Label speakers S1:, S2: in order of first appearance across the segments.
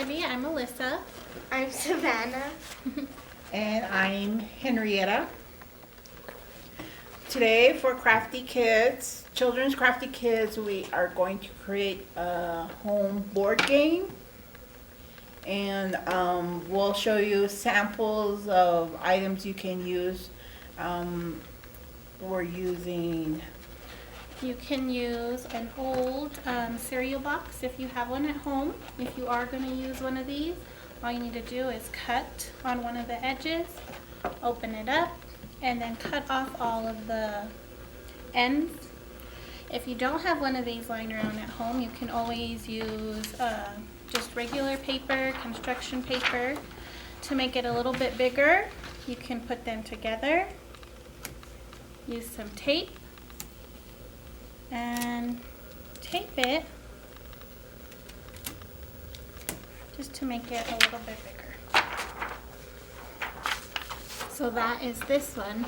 S1: baby. I'm Alyssa.
S2: I'm Savannah.
S3: And I'm Henrietta. Today for Crafty Kids, Children's Crafty Kids, we are going to create a home board game. And we'll show you samples of items you can use. We're using...
S1: You can use an old cereal box if you have one at home. If you are going to use one of these, all you need to do is cut on one of the edges, open it up, and then cut off all of the ends. If you don't have one of these lying around at home, you can always use just regular paper, construction paper. To make it a little bit bigger, you can put them together. Use some tape and tape it just to make it a little bit bigger. So that is this one,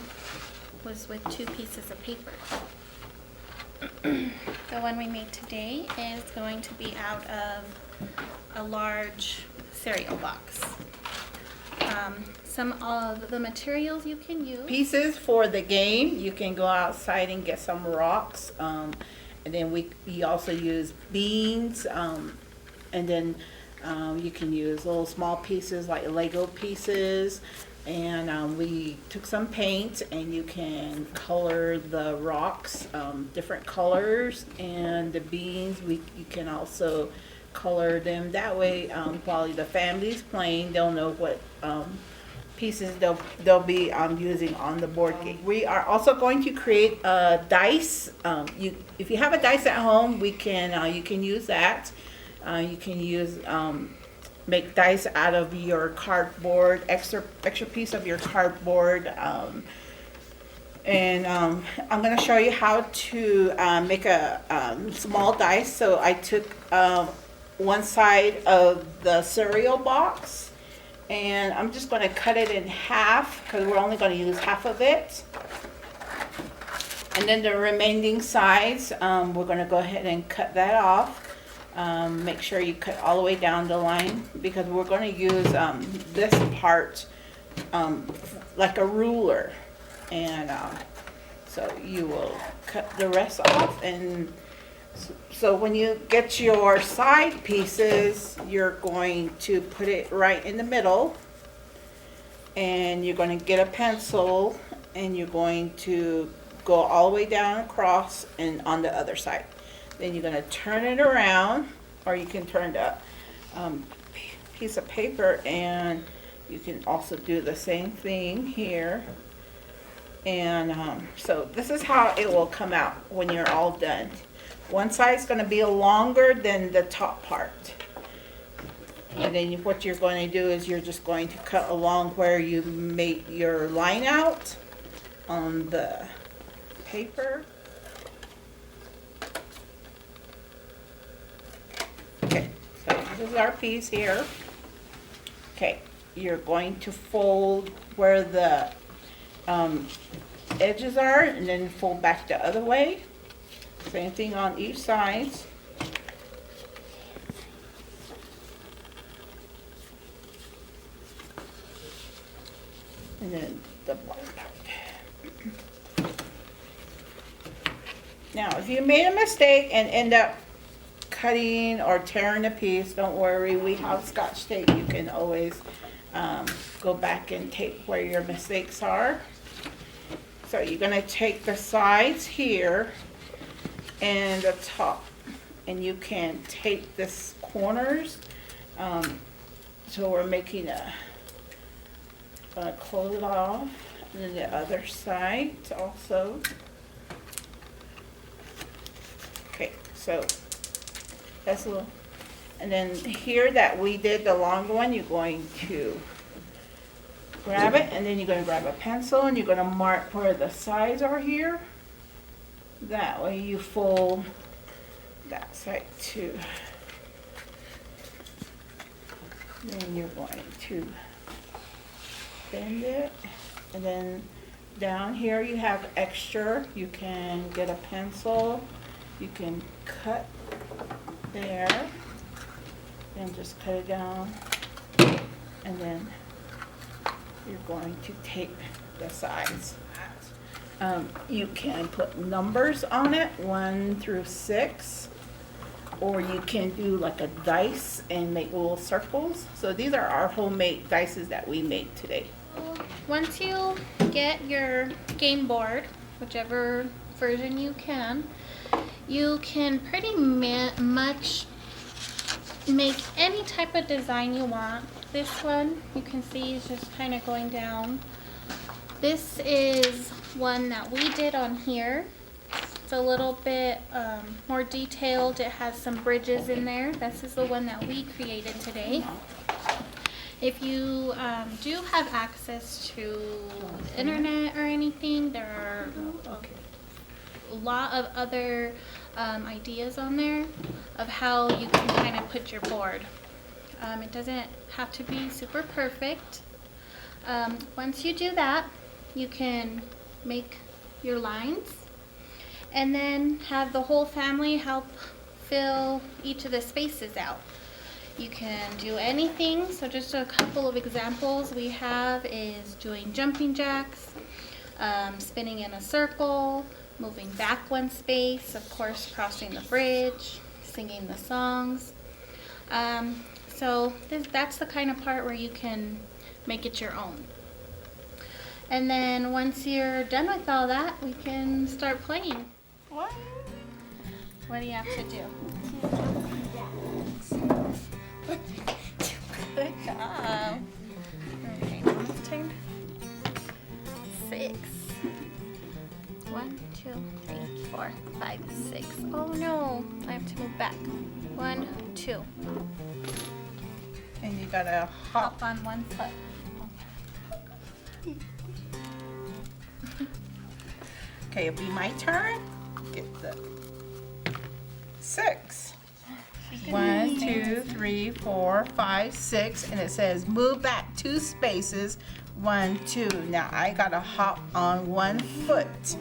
S1: was with 2 pieces of paper. The one we made today is going to be out of a large cereal box. Some of the materials you can use.
S3: Pieces for the game. You can go outside and get some rocks. And then we also use beans. And then you can use little small pieces like Lego pieces. And we took some paint, and you can color the rocks different colors. And the beans, you can also color them. That way, while the family's playing, they'll know what pieces they'll be using on the board game. We are also going to create a dice. If you have a dice at home, you can use that. You can use make dice out of your cardboard, extra piece of your cardboard. And I'm going to show you how to make a small dice. So I took one side of the cereal box, and I'm just going to cut it in half because we're only going to use half of it. And then the remaining sides, we're going to go ahead and cut that off. Make sure you cut all the way down the line because we're going to use this part like a ruler. And so you will cut the rest off. And so when you get your side pieces, you're going to put it right in the middle, and you're going to get a pencil, and you're going to go all the way down across and on the other side. Then you're going to turn it around, or you can turn the piece of paper, and you can also do the same thing here. And so this is how it will come out when you're all done. One side's going to be longer than the top part. And then what you're going to do is you're just going to cut along where you made your line out on the paper. Okay, so this is our piece here. Okay, you're going to fold where the edges are, and then fold back the other way. Same thing on each side. And then the bottom part. Now, if you made a mistake and end up cutting or tearing a piece, don't worry. We have Scotch tape. You can always go back and tape where your mistakes are. So you're going to take the sides here and the top, and you can tape this corners. So we're making gonna close it off, and then the other side also. Okay, so that's a little, and then here that we did the long one, you're going to grab it, and then you're going to grab a pencil, and you're going to mark where the sides are here. That way you fold that side too. Then you're going to bend it, and then down here you have extra. You can get a pencil, you can cut there, and just cut it down. And then you're going to tape the sides. You can put numbers on it, 1 through 6, or you can do like a dice and make little circles. So these are our homemade dices that we made today.
S1: Once you get your game board, whichever version you can pretty much make any type of design you want. This one you can see is just kind of going down. This is one that we did on here. It's a little bit more detailed. It has some bridges in there. This is the one that we created today. If you do have access to the internet or anything, there are a lot of other ideas on there of how you can kind of put your board. It doesn't have to be super perfect. Once you do that, you can make your lines and then have the whole family help fill each of the spaces out. You can do anything. So just a couple of examples we have is doing jumping jacks, spinning in a circle, moving back one space, of course crossing the bridge, singing the songs. So that's the kind of part where you can make it your own. And then once you're done with all that, we can start playing. What do you have to do? Good job. Okay, now it's turn. 6. 1, 2, 3, 4, 5, 6. Oh no, I have to move back. 1, 2.
S3: And you gotta hop.
S1: Hop on one foot.
S3: Okay, it'll be my turn. Get the 6. 1, 2, 3, 4, 5, 6, and it says move back 2 spaces. 1, 2. Now I gotta hop on 1 foot.